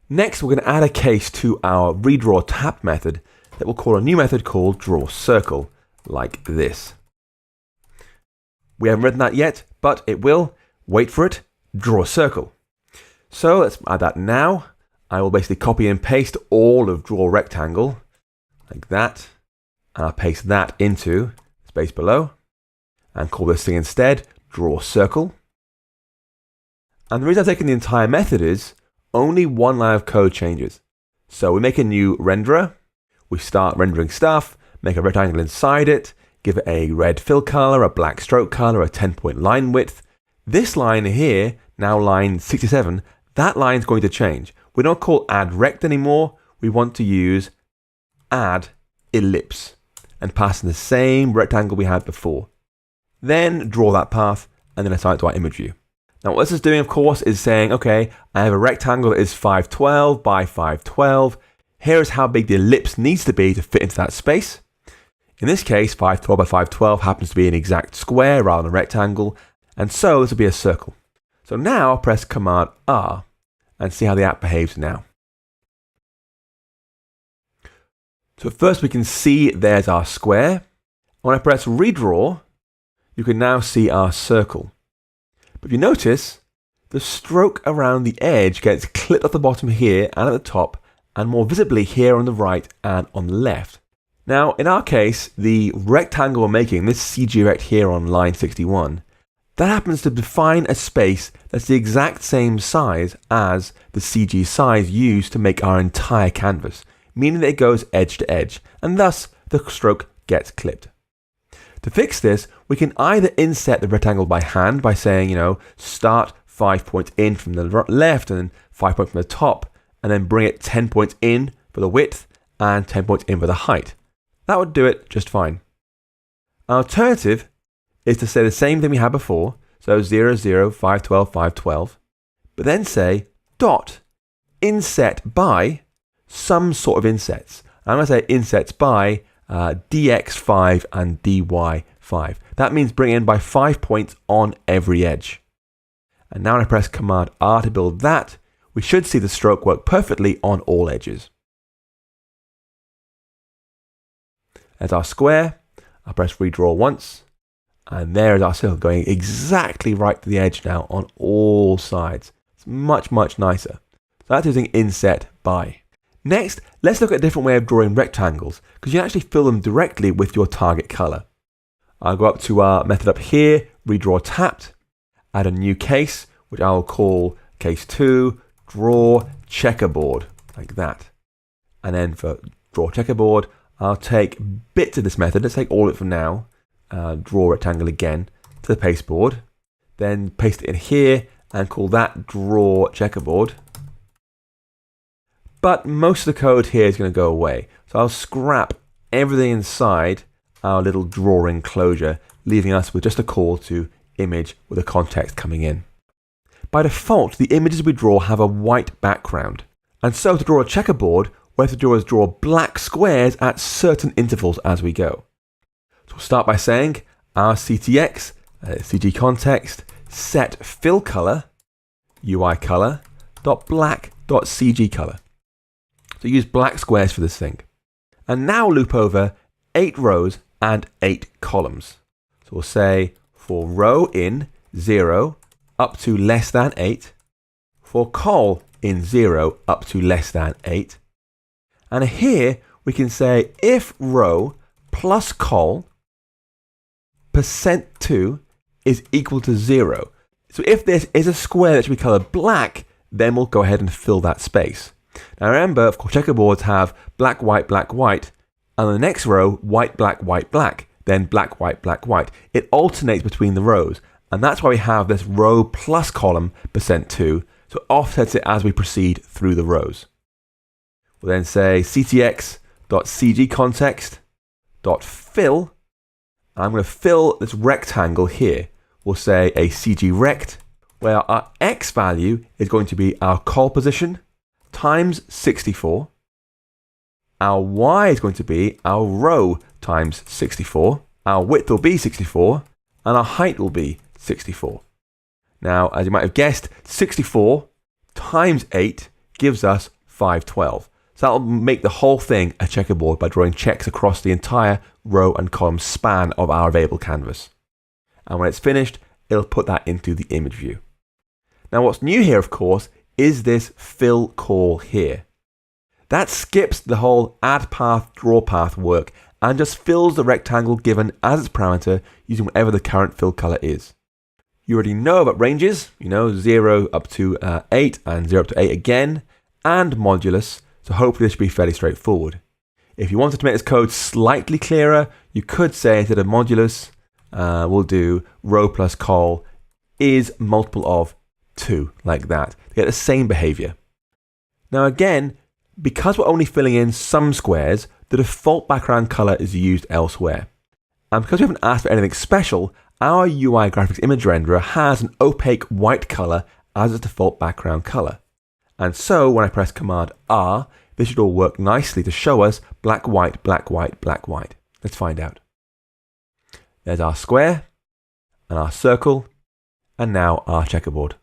Next, we're going to add a case to our redraw tap method that we'll call a new method called draw circle, like this. We haven't written that yet, but it will. Wait for it. Draw circle. So let's add that now. I will basically copy and paste all of draw rectangle, like that. And I'll paste that into space below, and call this thing instead draw circle. And the reason I'm taking the entire method is only one line of code changes. So we make a new renderer, we start rendering stuff, make a rectangle inside it, give it a red fill color, a black stroke color, a 10-point line width. This line here, now line 67, that line is going to change. We don't call add rect anymore, we want to use add ellipse and pass in the same rectangle we had before. Then draw that path and then assign it to our image view. Now what this is doing, of course, is saying, okay, I have a rectangle that is 512 by 512. Here is how big the ellipse needs to be to fit into that space. In this case, 512 by 512 happens to be an exact square rather than a rectangle, and so this will be a circle. So now I'll press Command R and see how the app behaves now. So first we can see there's our square. When I press redraw, you can now see our circle. But if you notice, the stroke around the edge gets clipped off the bottom here and at the top, and more visibly here on the right and on the left. Now, in our case, the rectangle we're making, this CG rect here on line 61, that happens to define a space that's the exact same size as the CG size used to make our entire canvas, meaning that it goes edge to edge, and thus the stroke gets clipped. To fix this, we can either inset the rectangle by hand by saying, start 5 points in from the left and 5 points from the top, and then bring it 10 points in for the width and 10 points in for the height. That would do it just fine. An alternative is to say the same thing we had before, so 0, 0, 512, 512, but then say dot inset by some sort of insets. I'm going to say insets by dx5 and dy5. That means bring in by 5 points on every edge. And now when I press Command R to build that, we should see the stroke work perfectly on all edges. There's our square. I'll press redraw once, and there is our circle going exactly right to the edge now on all sides. It's much, much nicer. So that's using inset by. Next, let's look at a different way of drawing rectangles, because you can actually fill them directly with your target color. I'll go up to our method up here, redraw tapped, add a new case, which I'll call case 2, draw checkerboard, like that. And then for draw checkerboard, I'll take bits of this method, let's take all of it for now, draw rectangle again, to the pasteboard, then paste it in here and call that draw checkerboard. But most of the code here is going to go away. So I'll scrap everything inside our little drawer enclosure, leaving us with just a call to image with a context coming in. By default, the images we draw have a white background. And so to draw a checkerboard, what we have to do is draw black squares at certain intervals as we go. So we'll start by saying our CTX, CG context, set fill color, UI color, .black.cg color. So use black squares for this thing. And now loop over 8 rows and 8 columns. So we'll say for row in 0 up to less than 8, for col in 0 up to less than 8. And here we can say if row plus col %2 is equal to 0. So if this is a square that should be colored black, then we'll go ahead and fill that space. Now remember, of course, checkerboards have black, white, and the next row, white, black, then black, white. It alternates between the rows, and that's why we have this row plus column %2, so it offsets it as we proceed through the rows. We'll then say ctx.cg context.fill. I'm going to fill this rectangle here. We'll say a cg rect, where our x value is going to be our col position times 64. Our y is going to be our row times 64. Our width will be 64, and our height will be 64. Now, as you might have guessed, 64 times 8 gives us 512. So that'll make the whole thing a checkerboard by drawing checks across the entire row and column span of our available canvas. And when it's finished, it'll put that into the image view. Now what's new here, of course, is this fill call here. That skips the whole add path, draw path work and just fills the rectangle given as its parameter using whatever the current fill color is. You already know about ranges, 0 up to 8 and 0 up to 8 again, and modulus, so hopefully this should be fairly straightforward. If you wanted to make this code slightly clearer, you could say instead of modulus, we'll do row plus col is multiple of 2, like that, to get the same behavior. Now again, because we're only filling in some squares, the default background color is used elsewhere. And because we haven't asked for anything special, our UI graphics image renderer has an opaque white color as its default background color. And so when I press Command R, this should all work nicely to show us black, white, black, white, black, white. Let's find out. There's our square, and our circle, and now our checkerboard.